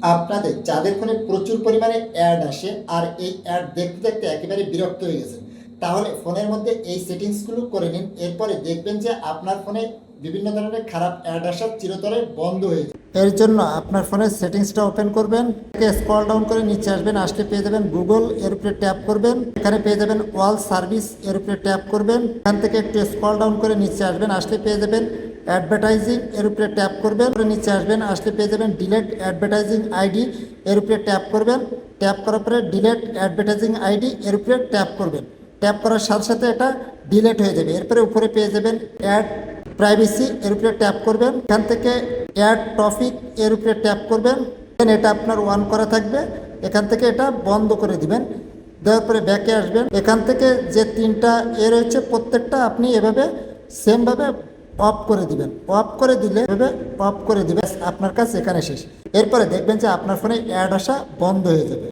আপনাদের যাদের ফোনে প্রচুর পরিমাণে অ্যাড আসে আর এই অ্যাড দেখতে দেখতে একেবারে বিরক্ত হয়ে গেছে, তাহলে ফোনের মধ্যে এই সেটিংসগুলো করে নিন। এরপরে দেখবেন যে আপনার ফোনে বিভিন্ন ধরনের খারাপ অ্যাড আসা চিরতরে বন্ধ হয়ে যাবে। এর জন্য আপনার ফোনের সেটিংসটা ওপেন করবেন, স্ক্রল ডাউন করে নিচে আসবেন, আসলে পেয়ে যাবেন গুগল, এর উপরে ট্যাপ করবেন, এখানে পেয়ে যাবেন অল সার্ভিস, এর উপরে ট্যাপ করবেন, এখান থেকে একটু স্ক্রল ডাউন করে নিচে আসবেন, আসলে পেয়ে যাবেন অ্যাডভার্টাইজিং, এর উপরে ট্যাপ করবেন, নিচে আসবেন, আসলে পেয়ে যাবেন ডিলেট অ্যাডভার্টাইজিং আইডি, এর উপরে ট্যাপ করবেন, ট্যাপ করার পরে ডিলেট অ্যাডভার্টাইজিং আইডি, এর উপরে ট্যাপ করবেন, ট্যাপ করার সাথে সাথে এটা ডিলেট হয়ে যাবে। এরপরে উপরে পেয়ে যাবেন অ্যাড প্রাইভেসি, এর উপরে ট্যাপ করবেন, এখান থেকে অ্যাড টপিক, এর উপরে ট্যাপ করবেন, এটা আপনার অন করা থাকবে, এখান থেকে এটা বন্ধ করে দিবেন। দেওয়ার পরে ব্যাকে আসবেন, এখান থেকে যে তিনটা রয়েছে প্রত্যেকটা আপনি এভাবে সেমভাবে অফ করে দিবেন। অফ করে দিলে এভাবে অফ করে দিবেন, আপনার কাজ এখানে শেষ। এরপরে দেখবেন যে আপনার ফোনে অ্যাড আসা বন্ধ হয়ে যাবে।